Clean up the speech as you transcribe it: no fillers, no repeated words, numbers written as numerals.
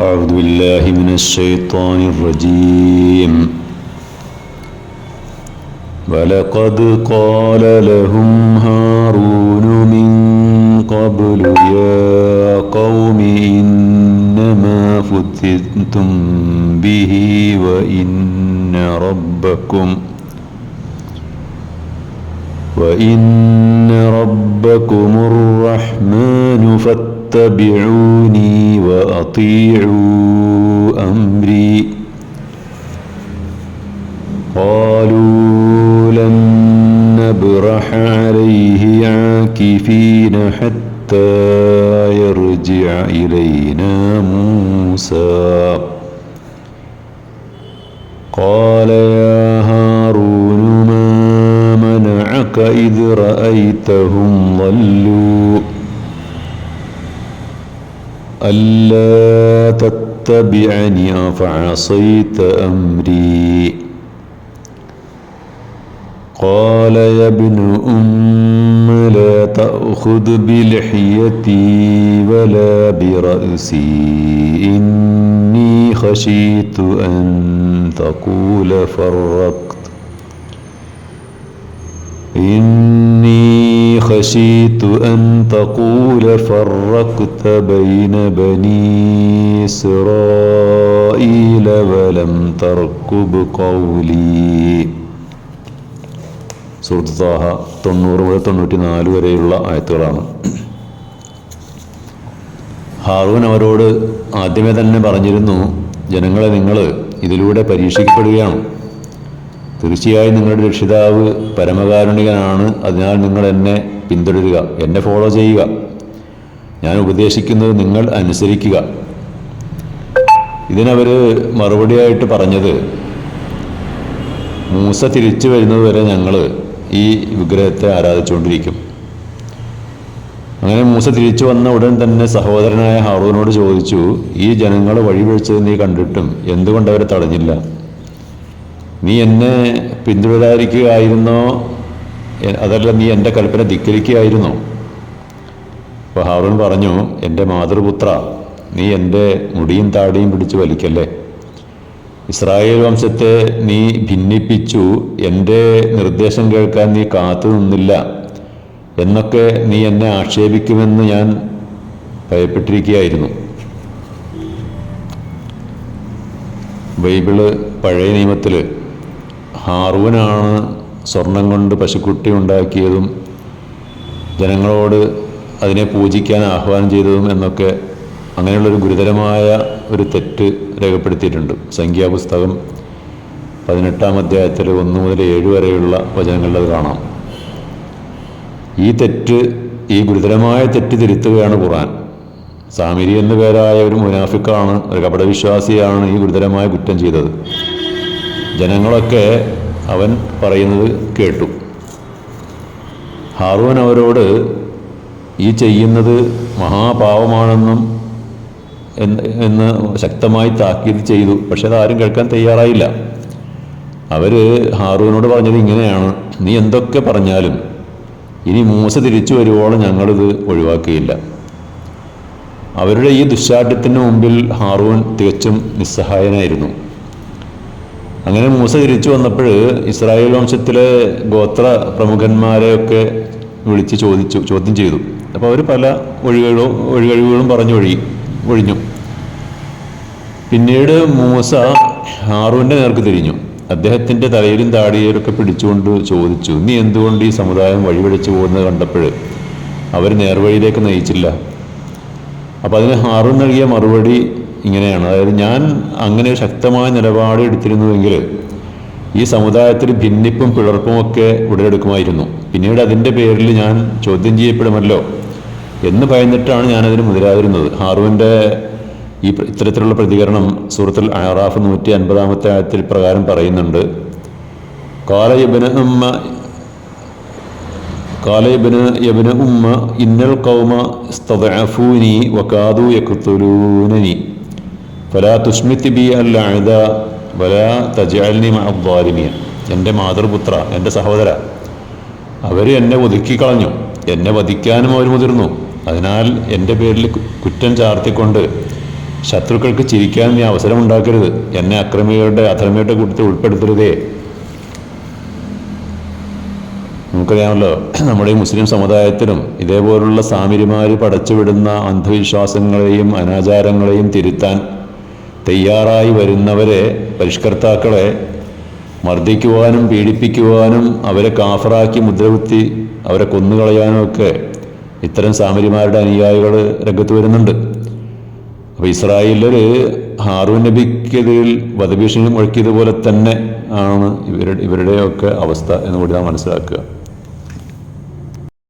أعوذ بالله من الشيطان الرجيم. ولقد قال لهم هارون من قبل يا قوم إنما فتنتم به وإن ربكم الرحمن فاتبعوني وأطيعوا أمري. قالوا لن نبرح عليه عاكفين حتى يرجع إلينا موسى. قال يا هارون ما منعك إذ رأيتهم ضلوا ألا تتبعني أفعصيت أمري. قال يا ابن أم لا تأخذ بلحيتي ولا برأسي إني خشيت أن تقول فرقت بين بني إسرائيل ولم ترقب قولي. സൂറത്ത് താഹ 90 മുതൽ 94 വരെയുള്ള ആയത്തുകളാണ്. ഹാറൂൻ അവരോട് ആദ്യമേ തന്നെ പറഞ്ഞിരുന്നു, ജനങ്ങളെ നിങ്ങൾ ഇതിലൂടെ പരീക്ഷിക്കപ്പെടുകയാണ്. തീർച്ചയായും നിങ്ങളുടെ രക്ഷിതാവ് പരമകാരുണികനാണ്. അതിനാൽ നിങ്ങൾ എന്നെ പിന്തുടരുക, എന്നെ ഫോളോ ചെയ്യുക, ഞാൻ ഉപദേശിക്കുന്നത് നിങ്ങൾ അനുസരിക്കുക. ഇതിനവർ മറുപടിയായിട്ട് പറഞ്ഞത്, മൂസ തിരിച്ചു വരുന്നത് വരെ ഞങ്ങൾ ഈ വിഗ്രഹത്തെ ആരാധിച്ചുകൊണ്ടിരിക്കും. അങ്ങനെ മൂസ തിരിച്ചു വന്ന ഉടൻ തന്നെ സഹോദരനായ ഹാറൂനോട് ചോദിച്ചു, ഈ ജനങ്ങൾ വഴിപിഴച്ചത് നീ കണ്ടിട്ടും എന്തുകൊണ്ട് അവരെ തടഞ്ഞില്ല? നീ എന്നെ പിന്തുടരാതിരിക്കുകയായിരുന്നോ, അതല്ല നീ എൻ്റെ കൽപ്പന ധിക്കരിക്കുകയായിരുന്നോ? അപ്പോൾ ഹാറൂൻ പറഞ്ഞു, എൻ്റെ മാതൃപുത്ര, നീ എൻ്റെ മുടിയും താടിയും പിടിച്ച് വലിക്കല്ലേ. ഇസ്രായേൽ വംശത്തെ നീ ഭിന്നിപ്പിച്ചു, എൻ്റെ നിർദ്ദേശം കേൾക്കാൻ നീ കാത്തു നിന്നില്ല എന്നൊക്കെ നീ എന്നെ ആക്ഷേപിക്കുമെന്ന് ഞാൻ ഭയപ്പെട്ടിരിക്കുകയായിരുന്നു. ബൈബിള് പഴയ നിയമത്തിൽ ഹാറൂനാണ് സ്വർണം കൊണ്ട് പശുക്കുട്ടി ഉണ്ടാക്കിയതും ജനങ്ങളോട് അതിനെ പൂജിക്കാൻ ആഹ്വാനം ചെയ്തതും എന്നൊക്കെ അങ്ങനെയുള്ളൊരു ഗുരുതരമായ ഒരു തെറ്റ് രേഖപ്പെടുത്തിയിട്ടുണ്ട്. സംഖ്യാപുസ്തകം 18-ാം അധ്യായത്തിൽ 1 മുതൽ 7 വരെയുള്ള വചനങ്ങളിൽ അത് കാണാം. ഈ ഗുരുതരമായ തെറ്റ് തിരുത്തുകയാണ് ഖുർആൻ. സാമിരി എന്നു പേരായ ഒരു മുനാഫിക്കാണ്, ഒരു കപടവിശ്വാസിയാണ് ഈ ഗുരുതരമായ കുറ്റം ചെയ്തത്. ജനങ്ങളൊക്കെ അവൻ പറയുന്നത് കേട്ടു. ഹാറൂൻ അവരോട് ഈ ചെയ്യുന്നത് മഹാപാവമാണെന്നും എന്ന് ശക്തമായി താക്കീത് ചെയ്തു. പക്ഷെ അതാരും കേൾക്കാൻ തയ്യാറായില്ല. അവർ ഹാറൂനോട് പറഞ്ഞത് ഇങ്ങനെയാണ്, നീ എന്തൊക്കെ പറഞ്ഞാലും ഇനി മൂസ തിരിച്ചു വരുവോളം ഞങ്ങളിത് ഒഴിവാക്കിയില്ല. അവരുടെ ഈ ദുശ്ശാഠ്യത്തിന് മുമ്പിൽ ഹാറൂൻ തികച്ചും നിസ്സഹായനായിരുന്നു. അങ്ങനെ മൂസ തിരിച്ചു വന്നപ്പോൾ ഇസ്രായേൽ വംശത്തിലെ ഗോത്ര പ്രമുഖന്മാരെയൊക്കെ വിളിച്ച് ചോദ്യം ചെയ്തു. അപ്പോൾ അവർ പല ഒഴികഴിവുകളും ഒഴിഞ്ഞു. പിന്നീട് മൂസ ഹാറൂൻ്റെ നേർക്ക് തിരിഞ്ഞു. അദ്ദേഹത്തിൻ്റെ തലയിലും താടിയിലൊക്കെ പിടിച്ചുകൊണ്ട് ചോദിച്ചു, നീ എന്തുകൊണ്ട് ഈ സമുദായം വഴിപിഴച്ചു പോകുന്നത് കണ്ടപ്പോൾ അവർ നേർവഴിയിലേക്ക് നയിച്ചില്ല? അപ്പോൾ അതിന് ഹാറൂൻ നൽകിയ മറുപടി ഇങ്ങനെയാണ്, അതായത് ഞാൻ അങ്ങനെ ശക്തമായ നിലപാട് എടുത്തിരുന്നുവെങ്കിൽ ഈ സമുദായത്തിൽ ഭിന്നിപ്പും പിളർപ്പുമൊക്കെ ഉടലെടുക്കുമായിരുന്നു. പിന്നീട് അതിൻ്റെ പേരിൽ ഞാൻ ചോദ്യം ചെയ്യപ്പെടുമല്ലോ എന്ന് ഭയന്നിട്ടാണ് ഞാനതിന് മുതിരാതിരുന്നത്. ഹാറൂൻ്റെ ഇത്തരത്തിലുള്ള പ്രതികരണം സൂറത്തുൽ അറാഫ് 150-ാമത്തെ ആയത്തിൽ പ്രകാരം പറയുന്നുണ്ട്. ഖാല യബ്ന ഉമ്മ ഇന്നൽ ഖൗമ ഇസ്തദഅഫൂനി വകാദൂ യഖ്തുലൂനനി ഫലാ തുശ്മിത് ബി അൽ അഅദാ വലാ തജ്അൽനി മഅ അദ്ദാലിമീൻ. എൻ്റെ മാതൃപുത്ര, എൻ്റെ സഹോദര, അവർ എന്നെ ഒതുക്കിക്കളഞ്ഞു, എന്നെ വധിക്കാനും അവർ മുതിർന്നു. അതിനാൽ എൻ്റെ പേരിൽ കുറ്റം ചാർത്തിക്കൊണ്ട് ശത്രുക്കൾക്ക് ചിരിക്കാൻ നീ അവസരമുണ്ടാക്കരുത്. എന്നെ അക്രമികളുടെ അധർമ്മിയുടെ കൂട്ടത്തിൽ ഉൾപ്പെടുത്തരുതേ. നമുക്കറിയാമല്ലോ, നമ്മുടെ ഈ മുസ്ലിം സമുദായത്തിലും ഇതേപോലുള്ള സാമിരിമാർ പടച്ചുവിടുന്ന അന്ധവിശ്വാസങ്ങളെയും അനാചാരങ്ങളെയും തിരുത്താൻ തയ്യാറായി വരുന്നവരെ, പരിഷ്കർത്താക്കളെ മർദ്ദിക്കുവാനും പീഡിപ്പിക്കുവാനും അവരെ കാഫറാക്കി മുദ്രകുത്തി അവരെ കൊന്നുകളയാനും ഒക്കെ ഇത്തരം സാമിരിമാരുടെ അനുയായികൾ രംഗത്ത് വരുന്നുണ്ട്. അപ്പോൾ ഇസ്രായേലിൽ ഹാറൂൻ നബിക്കെതിരിൽ വധഭീഷണി മുഴക്കിയതുപോലെ തന്നെ ആണ് ഇവരുടെയൊക്കെ അവസ്ഥ എന്ന് കൂടി നാം മനസ്സിലാക്കുക.